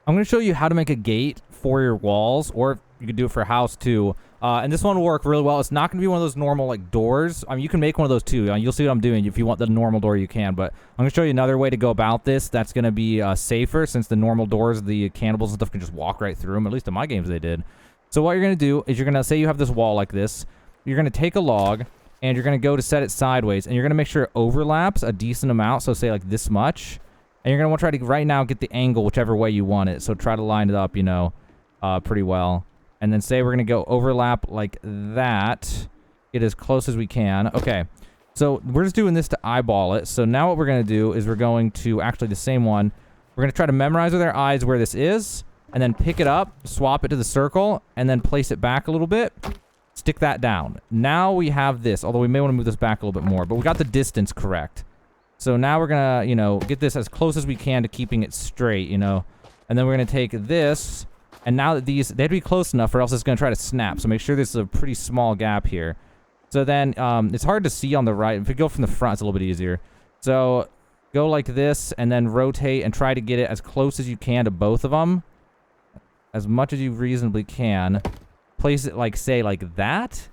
I'm going to show you how to make a gate for your walls, or you could do it for a house too. And this one will work really well. It's not going to be one of those normal like doors. I mean, you can make one of those too. You'll see what I'm doing. If you want the normal door, you can. But I'm going to show you another way to go about this. That's going to be safer, since the normal doors, the cannibals and stuff can just walk right through them. At least in my games, they did. So what you're going to do is you're going to say you have this wall like this. You're going to take a log and you're going to go to set it sideways, and you're going to make sure it overlaps a decent amount. So say like this much. And you're going to want to try to, right now, get the angle whichever way you want it. So try to line it up, you know, pretty well. And then say we're going to go overlap like that. Get as close as we can. Okay. So we're just doing this to eyeball it. So now what we're going to do is we're going to, actually the same one, we're going to try to memorize with our eyes where this is. And then pick it up, swap it to the circle, and then place it back a little bit. Stick that down. Now we have this, although we may want to move this back a little bit more. But we got the distance correct. So now we're going to, you know, get this as close as we can to keeping it straight, you know. And then we're going to take this, and now that these, they have to be close enough or else it's going to try to snap. So make sure this is a pretty small gap here. So then it's hard to see on the right. If we go from the front, it's a little bit easier. So go like this and then rotate and try to get it as close as you can to both of them. As much as you reasonably can. Place it like, say, like that.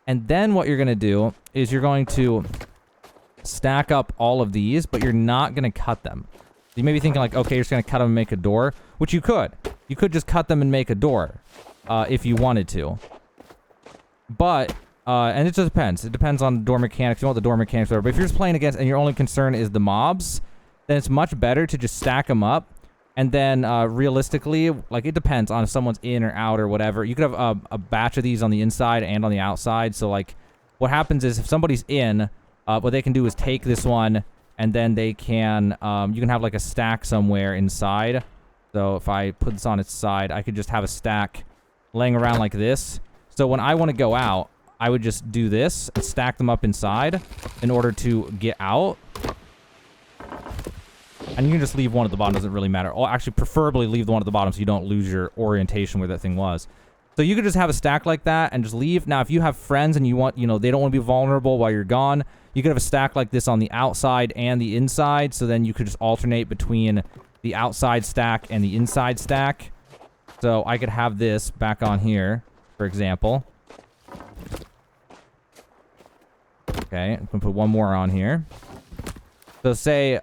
And then what you're going to do is you're going to stack up all of these, but you're not going to cut them. You may be thinking like, okay, you're just going to cut them and make a door, which you could. You could just cut them and make a door if you wanted to. But, and it just depends. It depends on door mechanics. You want the door mechanics, whatever. But if you're just playing against and your only concern is the mobs, then it's much better to just stack them up. And then realistically, like it depends on if someone's in or out or whatever. You could have a batch of these on the inside and on the outside. So like what happens is if somebody's in, what they can do is take this one, and then they can, you can have like a stack somewhere inside. So if I put this on its side, I could just have a stack laying around like this. So when I want to go out, I would just do this and stack them up inside in order to get out. And you can just leave one at the bottom, doesn't really matter. Or actually, preferably leave the one at the bottom so you don't lose your orientation where that thing was. So you could just have a stack like that and just leave. Now, if you have friends and you want, you know, they don't want to be vulnerable while you're gone, you could have a stack like this on the outside and the inside. So then you could just alternate between the outside stack and the inside stack. So I could have this back on here, for example. Okay, I'm going to put one more on here. So say,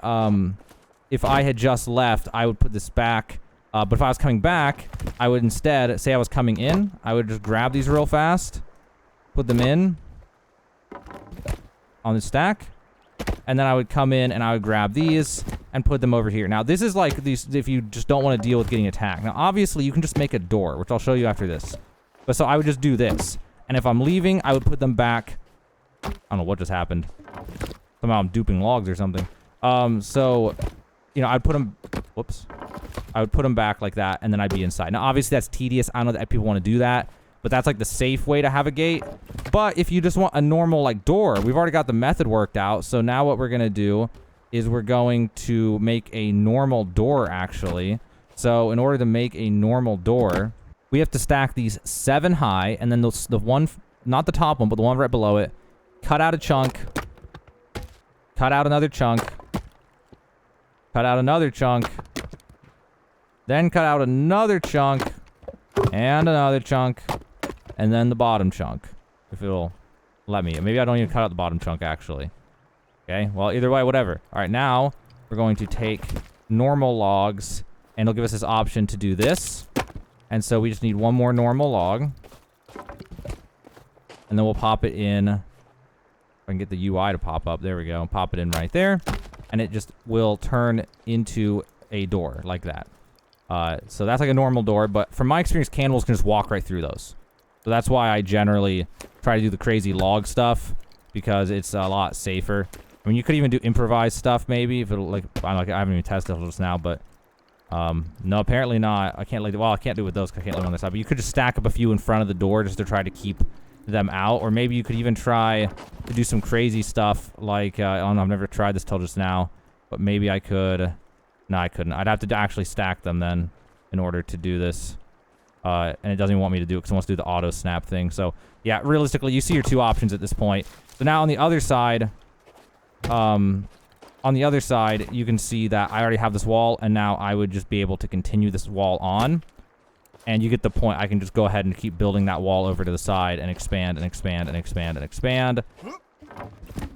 if I had just left, I would put this back. But if I was coming back, I would instead, say I was coming in, I would just grab these real fast, put them in on the stack, and then I would come in and I would grab these and put them over here. Now, this is like these if you just don't want to deal with getting attacked. Now, obviously, you can just make a door, which I'll show you after this. But so I would just do this. And if I'm leaving, I would put them back. I don't know what just happened. Somehow I'm duping logs or something. So, you know, I'd put them... Whoops. I would put them back like that, and then I'd be inside. Now, obviously, that's tedious. I know that people want to do that, but that's like the safe way to have a gate. But if you just want a normal, like, door, we've already got the method worked out. So now what we're going to do is we're going to make a normal door, actually. So in order to make a normal door, we have to stack these 7 high, and then the one, not the top one, but the one right below it, cut out a chunk, cut out another chunk, cut out another chunk, then cut out another chunk, and another chunk, and then the bottom chunk, if it'll let me. Maybe I don't even cut out the bottom chunk, actually. Okay, well, either way, whatever. All right, now we're going to take normal logs, and it'll give us this option to do this. And so we just need one more normal log. And then we'll pop it in. If I can get the UI to pop up. There we go. Pop it in right there. And it just will turn into a door like that. So that's like a normal door. But from my experience, cannibals can just walk right through those. So that's why I generally try to do the crazy log stuff. Because it's a lot safer. I mean, you could even do improvised stuff maybe. If it'll, like, I haven't even tested it just now. But no, apparently not. I can't, like, well, I can't do it with those because I can't live on this side. But you could just stack up a few in front of the door just to try to keep them out. Or maybe you could even try to do some crazy stuff like, I don't know, I've never tried this till just now. But maybe I could. No, I couldn't. I'd have to actually stack them then in order to do this. And it doesn't even want me to do it because it wants to do the auto snap thing. So, yeah, realistically, you see your two options at this point. So now on the other side, on the other side, you can see that I already have this wall, and now I would just be able to continue this wall on. And you get the point. I can just go ahead and keep building that wall over to the side and expand and expand and expand and expand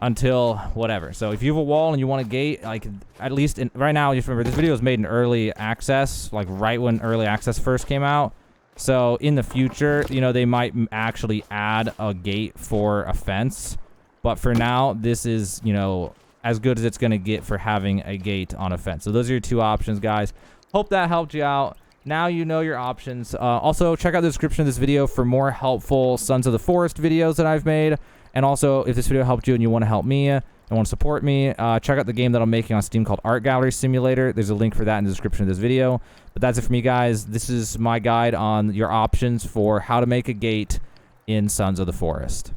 until whatever. So if you have a wall and you want a gate, like at least right now, just remember this video was made in early access, like right when early access first came out. So in the future, you know, they might actually add a gate for a fence. But for now, this is, you know, as good as it's going to get for having a gate on a fence. So those are your two options, guys. Hope that helped you out. Now you know your options. Also, check out the description of this video for more helpful Sons of the Forest videos that I've made. And also, if this video helped you and you want to help me and want to support me, check out the game that I'm making on Steam called Art Gallery Simulator. There's a link for that in the description of this video. But that's it for me, guys. This is my guide on your options for how to make a gate in Sons of the Forest.